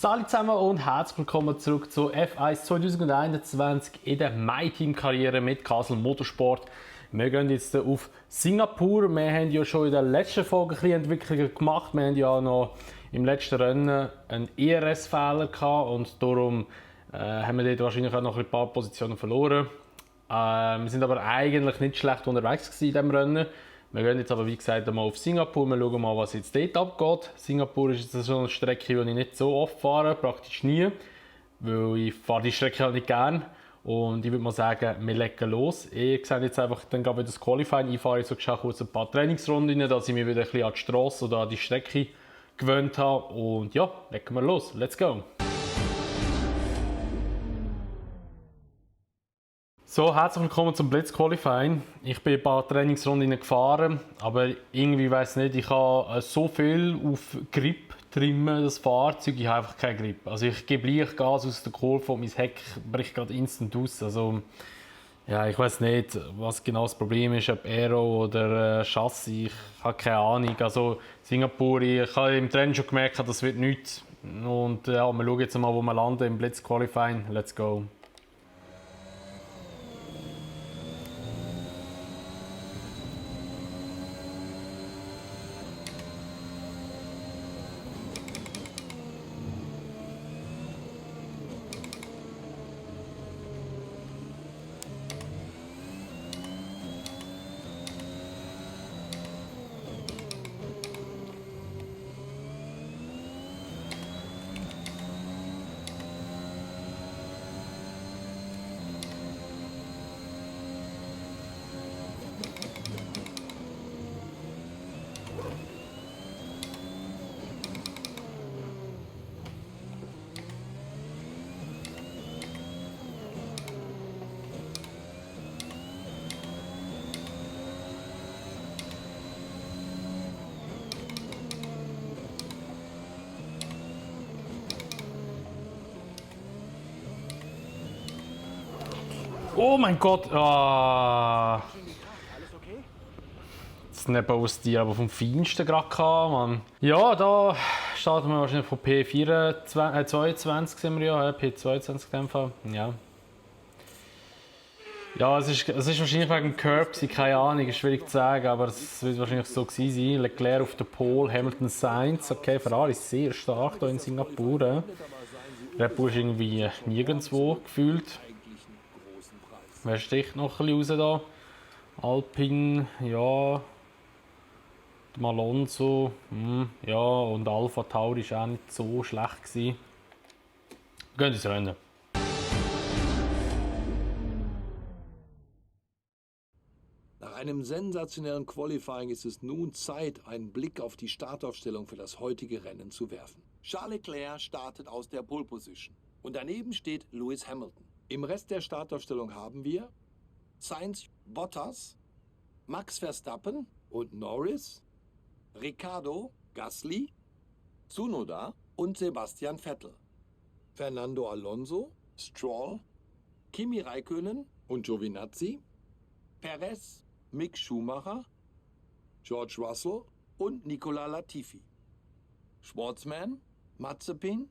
Salut zusammen und herzlich willkommen zurück zu F1 2021 in der MyTeam-Karriere mit Castle Motorsport. Wir gehen jetzt auf Singapur. Wir haben ja schon in der letzten Folge ein bisschen Entwicklungen gemacht. Wir haben ja noch im letzten Rennen einen ERS-Fehler gehabt und darum haben wir dort wahrscheinlich auch noch ein paar Positionen verloren. Wir sind aber eigentlich nicht schlecht unterwegs in diesem Rennen. Wir gehen jetzt aber wie gesagt einmal auf Singapur, wir schauen mal, was jetzt dort abgeht. Singapur ist jetzt so eine Strecke, die ich nicht so oft fahre, praktisch nie, weil ich fahre die Strecke halt nicht gerne. Und ich würde mal sagen, wir legen los. Ich sehe jetzt einfach dann wieder das Qualifying. Ich fahre jetzt so kurz ein paar Trainingsrunden rein, dass ich mich wieder ein bisschen an die Strasse oder an die Strecke gewöhnt habe. Und ja, legen wir los. Let's go! So, herzlich willkommen zum Blitz Qualifying. Ich bin ein paar Trainingsrunden gefahren, aber irgendwie weiss nicht, ich habe so viel auf Grip trimmen, das Fahrzeug, ich habe einfach keinen Grip. Also ich gebe leicht Gas aus der Kurve und mein Heck bricht gerade instant aus. Also ja, ich weiss nicht, was genau das Problem ist, ob Aero oder Chassis, ich habe keine Ahnung. Also Singapur, ich habe im Training schon gemerkt, das wird nichts. Und ja, wir schauen jetzt mal, wo wir landen im Blitz Qualifying. Let's go! Oh mein Gott! Ah. Das Nebenaustier aber vom Feinsten gerade gehabt, Mann. Ja, da starten wir wahrscheinlich von P22 sind wir ja, P22 in dem Fall. Ja. Ja, es ist wahrscheinlich wegen dem Curb, keine Ahnung, ist schwierig zu sagen, aber es wird wahrscheinlich so gewesen sein. Leclerc auf der Pole, Hamilton Sainz, okay, Ferrari ist sehr stark hier in Singapur. Red Bull ist irgendwie nirgendwo gefühlt. Wer sticht noch ein bisschen raus da? Alpine, ja. Alonso, ja. Und Alpha Tauri war auch nicht so schlecht gewesen. Wir gehen ins Rennen. Nach einem sensationellen Qualifying ist es nun Zeit, einen Blick auf die Startaufstellung für das heutige Rennen zu werfen. Charles Leclerc startet aus der Pole Position und daneben steht Lewis Hamilton. Im Rest der Startaufstellung haben wir Sainz, Bottas, Max Verstappen und Norris, Ricciardo, Gasly, Tsunoda und Sebastian Vettel, Fernando Alonso, Stroll, Kimi Räikkönen und Giovinazzi, Perez, Mick Schumacher, George Russell und Nicolas Latifi, Schwartzman, Mazepin,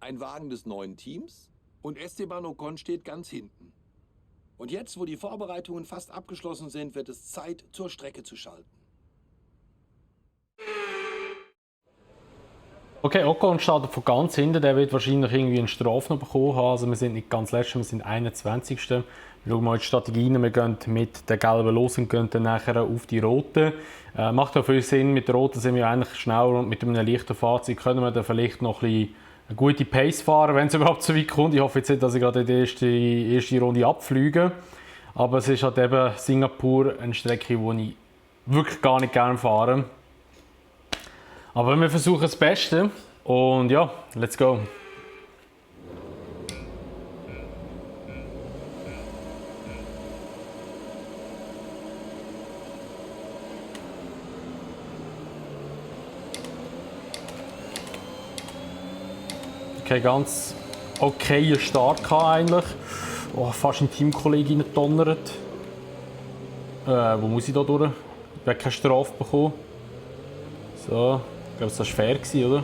ein Wagen des neuen Teams und Esteban Ocon steht ganz hinten. Und jetzt, wo die Vorbereitungen fast abgeschlossen sind, wird es Zeit, zur Strecke zu schalten. Okay, Ocon startet von ganz hinten, der wird wahrscheinlich irgendwie eine Strafe noch bekommen haben. Also wir sind nicht ganz letzter, wir sind 21. Wir schauen mal die Strategie rein, wir gehen mit der gelben los und gehen dann nachher auf die rote. Macht auch viel Sinn, mit der roten sind wir eigentlich schneller und mit einem leichten Fahrzeug können wir dann vielleicht noch ein bisschen eine gute Pace fahren, wenn es überhaupt so weit kommt. Ich hoffe jetzt nicht, dass ich gerade die erste Runde abfliege. Aber es ist halt eben Singapur eine Strecke, die ich wirklich gar nicht gerne fahre. Aber wir versuchen das Beste. Und ja, let's go. Okay, ganz okayer Start eigentlich. Oh, fast ein Teamkollege reingedonnert. Wo muss ich da durch? Ich habe keine Strafe bekommen. So, ich glaube, das war fair, oder?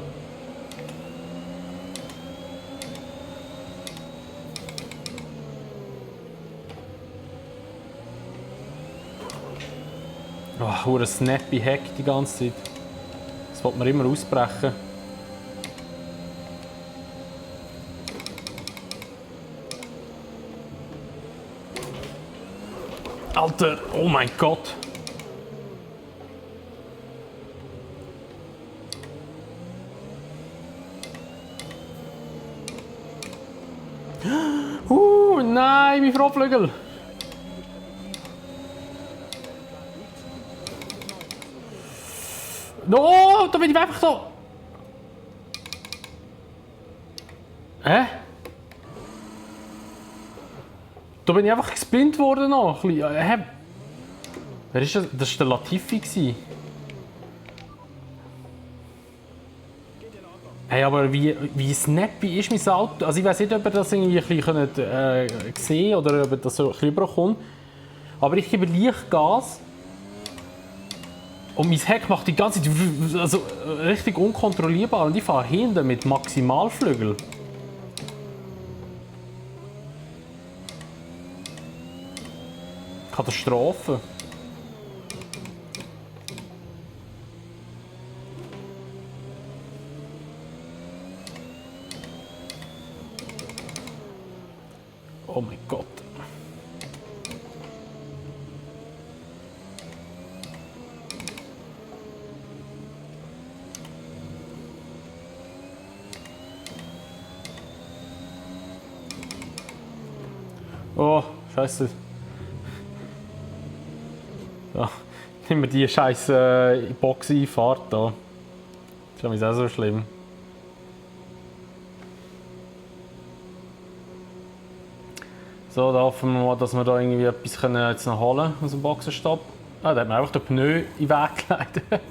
Oh, ein snappy Hack die ganze Zeit. Das wollte man immer ausbrechen. Alter, oh mein Gott. Nein, mein Frohflügel. No, da bin ich einfach da. Hä? Da bin ich einfach gespinnt worden noch. Hä? Wer ist das? Das war der Latifi. Hey, aber wie snappy ist mein Auto? Also ich weiß nicht, ob ihr das irgendwie ein bisschen sehen oder ob ihr das so ein bisschen rüberkommt. Aber ich gebe leicht Gas. Und mein Heck macht die ganze Zeit also, richtig unkontrollierbar. Und ich fahre hinten mit Maximalflügel. Katastrophe. Oh mein Gott. Oh, scheiße. Ja, nimm mir die scheiß Boxeinfahrt da. Das ist auch so schlimm. So, da hoffen wir mal, dass wir da irgendwie etwas können jetzt noch holen aus dem Boxenstopp. Ah, da hat man einfach den Pneu in den Weg gelegt.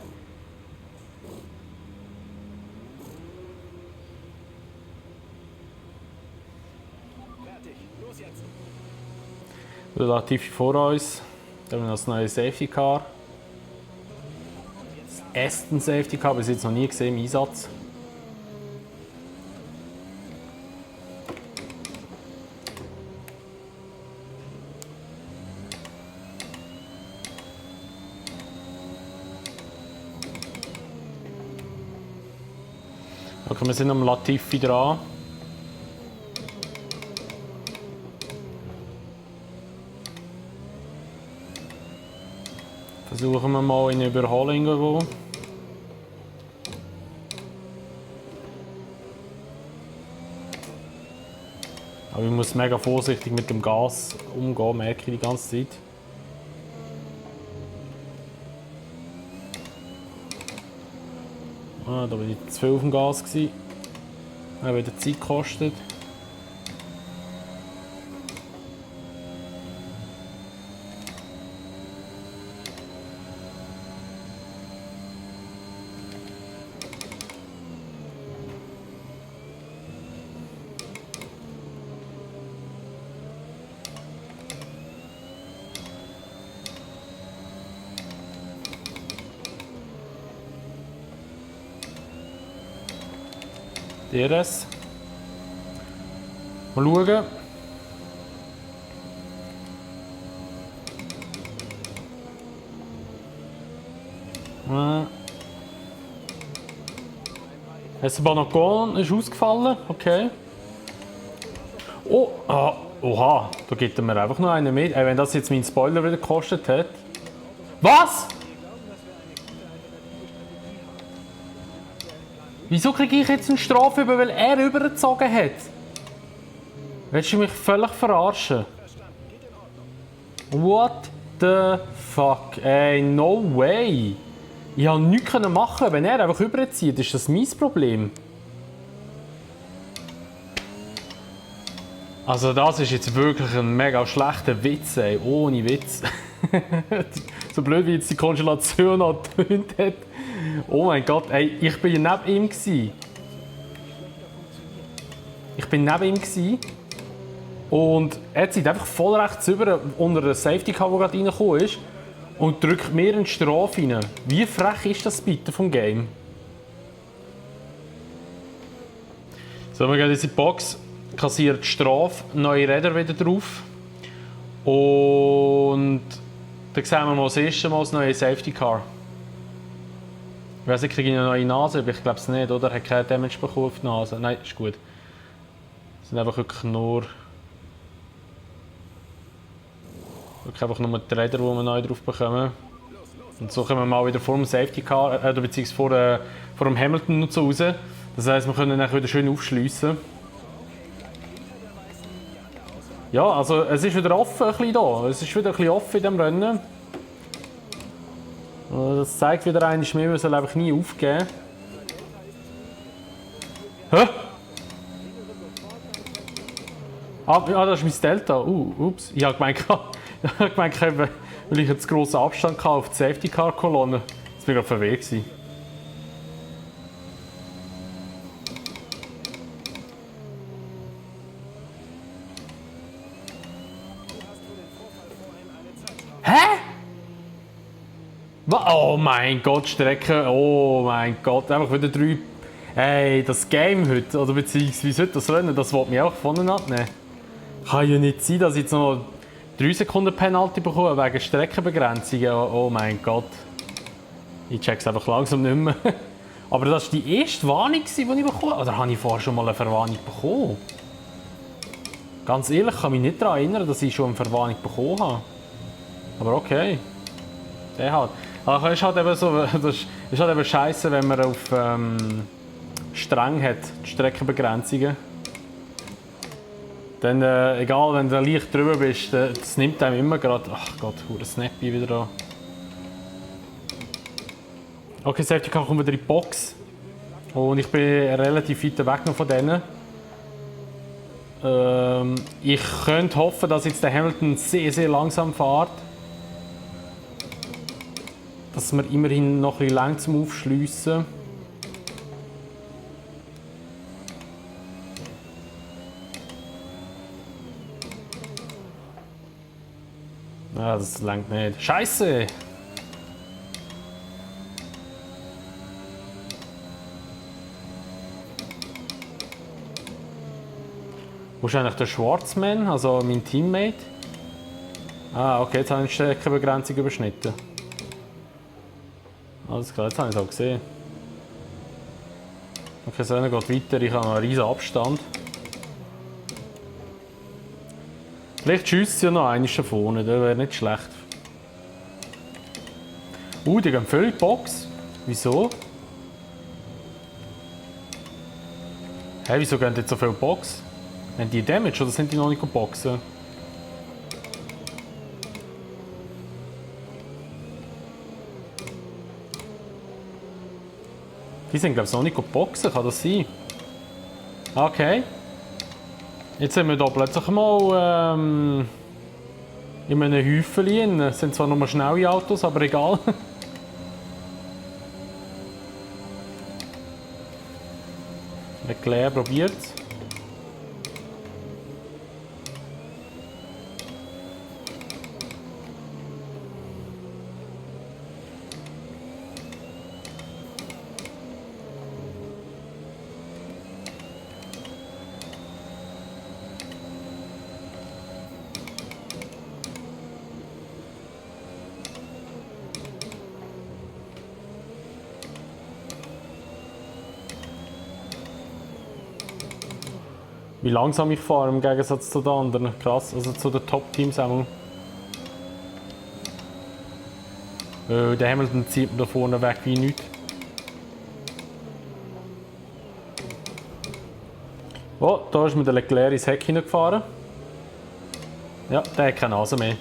Relativ vor uns. Da haben wir noch das neue Safety Car. Das Aston Safety Car, bis jetzt noch nie gesehen im Einsatz. Okay, wir sind am Latifi dran. Versuchen wir mal in eine Überholung zu gehen. Aber ich muss mega vorsichtig mit dem Gas umgehen, merke ich die ganze Zeit. Ah, da war ich zu viel auf dem Gas. Hat wieder Zeit gekostet. DRS. Mal schauen. Esteban ist ausgefallen, okay. Oh, oha, da gibt er mir einfach noch einen mit. Wenn das jetzt meinen Spoiler wieder gekostet hat. Was? Wieso kriege ich jetzt eine Strafe über, weil er übergezogen hat? Willst du mich völlig verarschen? What the fuck? Ey, no way! Ich konnte nichts machen, wenn er einfach überzieht, ist das mein Problem. Also das ist jetzt wirklich ein mega schlechter Witz, ey. Ohne Witz. So blöd wie jetzt die Konstellation angetönt hat. Oh mein Gott, ey, ich bin neben ihm gsi. Und er zieht einfach voll rechts über unter der Safety Car, der gerade reingekommen ist, und drückt mir eine Strafe rein. Wie frech ist das bitte vom Game? So, wir gehen jetzt in die Box, kassiert die Strafe, neue Räder wieder drauf. Und Dann sehen wir mal das erste Mal das neue Safety Car. Ich weiß nicht, kriege ich eine neue Nase, aber ich glaube es nicht, oder? Er hat keinen Damage bekommen auf die Nase. Nein, ist gut. Es sind einfach nur die Räder, die wir neu drauf bekommen. Und so kommen wir mal wieder vor dem Safety Car, beziehungsweise vor dem Hamilton und so raus. Das heisst, wir können dann wieder schön aufschliessen. Ja, also es ist wieder offen ein bisschen da. Es ist wieder ein bisschen offen in diesem Rennen. Das zeigt wieder einmal mehr, man soll einfach nie aufgeben. Hä? Ah, das ist mein Delta. Ups. Ich habe gemeint, weil ich jetzt grossen Abstand hatte auf die Safety Car Kolonne. Das war gerade verwirrt. Hä? Oh mein Gott, Strecke. Oh mein Gott, einfach wieder 3. Ey, das Game heute, oder beziehungsweise heute das Rennen, das will mich auch vorne abnehmen. Kann ja nicht sein, dass ich jetzt noch 3 Sekunden Penalty bekomme wegen Streckenbegrenzungen. Oh mein Gott. Ich check's einfach langsam nicht mehr. Aber das war die erste Warnung, die ich bekommen habe. Oder habe ich vorher schon mal eine Verwarnung bekommen? Ganz ehrlich, ich kann mich nicht daran erinnern, dass ich schon eine Verwarnung bekommen habe. Aber okay. Der halt. Also ist halt eben so, das ist halt eben scheiße, wenn man auf streng hat, die Streckenbegrenzungen. Dann, egal, wenn du leicht drüber bist, das nimmt einem immer gerade. Ach Gott, hure Snappy wieder da. Okay, Safety Car kommt wieder in die Box. Und ich bin relativ weit weg noch von denen. Ich könnte hoffen, dass jetzt der Hamilton sehr, sehr langsam fährt. Dass wir immerhin noch ein bisschen lang zum Aufschliessen. Ah, das langt nicht. Scheiße! Wo ist eigentlich der Schwarzmann, also mein Teammate? Ah, okay, jetzt habe ich die Streckenbegrenzung überschnitten. Alles klar, jetzt habe ich es auch gesehen. Okay, das Rennen geht weiter, ich habe noch einen riesen Abstand. Vielleicht schießt sie ja noch einen da vorne, das wäre nicht schlecht. Die gehen völlig in die Box. Wieso? Hey, wieso gehen jetzt so viele Box? Haben die Damage oder sind die noch nicht boxen? Die sind glaube ich noch nicht boxen, kann das sein? Okay. Jetzt sind wir hier plötzlich mal in einem Häufchen. Es sind zwar nur schnelle Autos, aber egal. Leclerc probiert es. Wie langsam ich fahre im Gegensatz zu den anderen. Krass, also zu den Top-Teams auch. Der Hamilton zieht mir da vorne weg wie nichts. Oh, da ist mir der Leclerc ins Heck hineingefahren. Ja, der hat keine Nase mehr.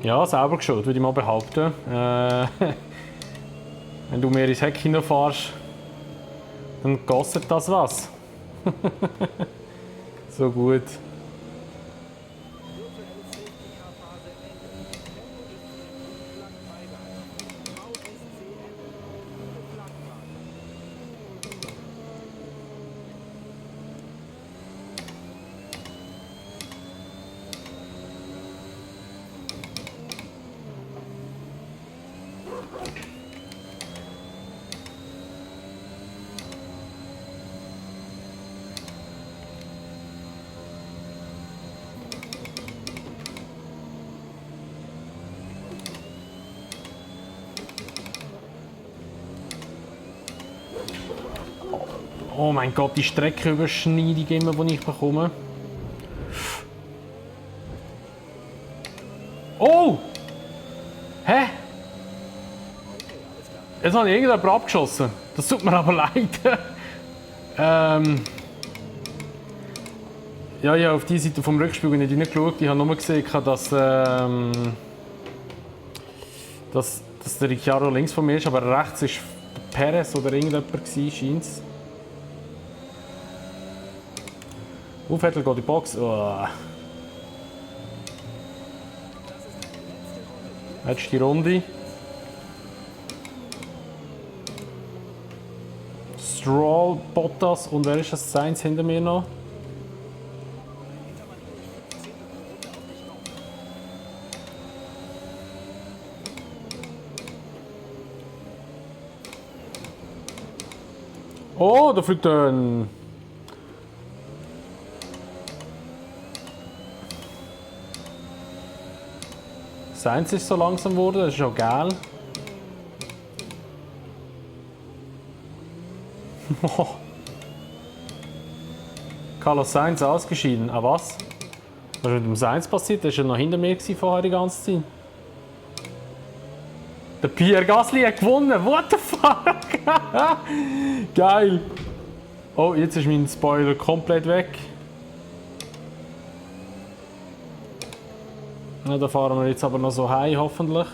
Ja, sauber geschaut, würde ich mal behaupten. Wenn du mir ins Heck hineinfährst, dann kostet das was. So gut. Oh mein Gott, die Streckenüberschneidung immer, die ich bekomme. Oh! Hä? Jetzt habe ich irgendjemand abgeschossen. Das tut mir aber leid. Ja, ich habe auf die Seite vom Rückspiegel nicht geschaut. Ich habe nur gesehen, dass der Ricciardo links von mir ist, aber rechts ist Perez oder irgendjemand gewesen, scheint es. Vettel geht in die Box. Oh. Letzte Runde. Stroll, Bottas und wer ist das? Sainz hinter mir noch? Oh, da fliegt ein... Sainz ist so langsam geworden, das ist auch geil. Carlos Sainz ausgeschieden. Ah was? Was ist mit dem Sainz passiert? Der war ja noch hinter mir vorher die ganze Zeit. Der Pierre Gasly hat gewonnen. What the fuck? Geil. Oh, jetzt ist mein Spoiler komplett weg. Ja, da fahren wir jetzt aber noch so heim, hoffentlich.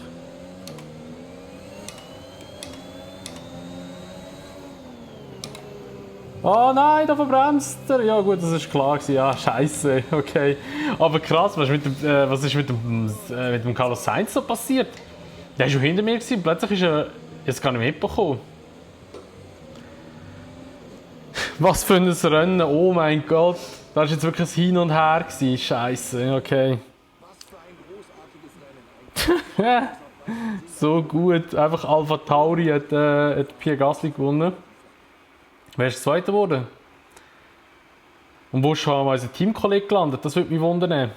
Oh nein, da verbremst er. Ja gut, das ist klar gewesen. Ja, scheiße, okay. Aber krass, was ist mit dem Carlos Sainz so passiert? Der war schon hinter mir gewesen, plötzlich ist er jetzt gar nicht mitbekommen. Was für ein Rennen, oh mein Gott. Da war jetzt wirklich ein Hin und Her gewesen. Scheiße, okay. So gut, einfach Alpha Tauri hat Pierre Gasly gewonnen. Wer ist Zweiter geworden? Und wo ist schon mal unser Teamkollege gelandet? Das würde mich wundern.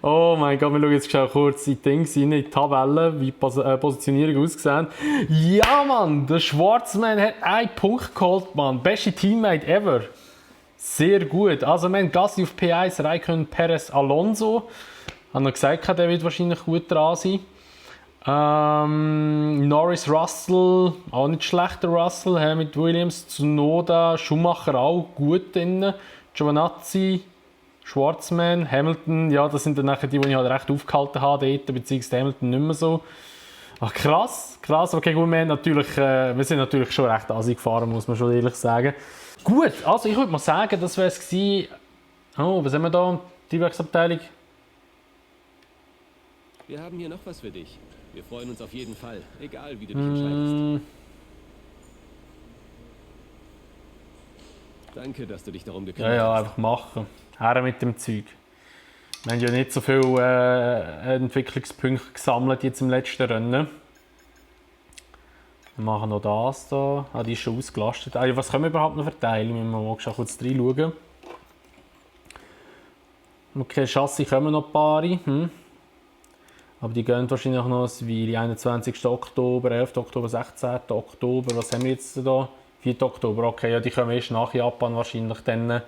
Oh mein Gott, wir schauen jetzt schon kurz in die Tabelle, wie die Positionierung ausgesehen. Ja Mann, der Schwarzmann hat einen Punkt geholt, Mann. Beste Teammate ever. Sehr gut. Also wir haben Gasly auf P1, Raikkonen, Perez, Alonso. Ich habe noch gesagt, der wird wahrscheinlich gut dran sein. Norris, Russell, auch nicht schlechter Russell, mit Williams, Tsunoda, Schumacher auch gut drin. Giovinazzi, Schwarzman, Hamilton, ja, das sind dann nachher die ich halt recht aufgehalten habe dort, beziehungsweise Hamilton nicht mehr so. Ach, krass, krass, okay, gut, wir sind natürlich schon recht assi gefahren, muss man schon ehrlich sagen. Gut, also ich würde mal sagen, das wäre es gewesen. Oh, was haben wir da? Die Werksabteilung. Wir haben hier noch was für dich. Wir freuen uns auf jeden Fall, egal wie du dich entscheidest. Danke, dass du dich darum gekümmert hast. Ja, einfach machen. Her mit dem Zeug. Wir haben ja nicht so viele Entwicklungspunkte gesammelt jetzt im letzten Rennen. Wir machen noch das hier. Ah, die ist schon ausgelastet. Ah, was können wir überhaupt noch verteilen? Müssen wir mal kurz reinschauen. Okay, Chassis kommen noch ein paar. Aber die gehen wahrscheinlich noch wie 21. Oktober, 11. Oktober, 16. Oktober. Was haben wir jetzt da? 4. Oktober, okay, ja, die kommen erst nach Japan wahrscheinlich dann.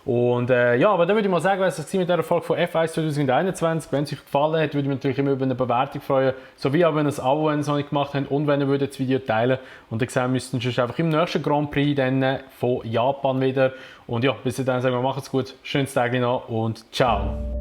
Und ja, aber dann würde ich mal sagen, was es mit dieser Folge von F1 2021. Wenn es euch gefallen hat, würde ich mich natürlich immer über eine Bewertung freuen. Sowie auch, wenn ihr es Abo, wenn ihr es noch nicht gemacht habt und wenn ihr das Video teilen würdet. Und dann sehen wir uns dann einfach im nächsten Grand Prix dann von Japan wieder. Und ja, bis dann sagen wir, macht's gut, schönes Tag noch und ciao.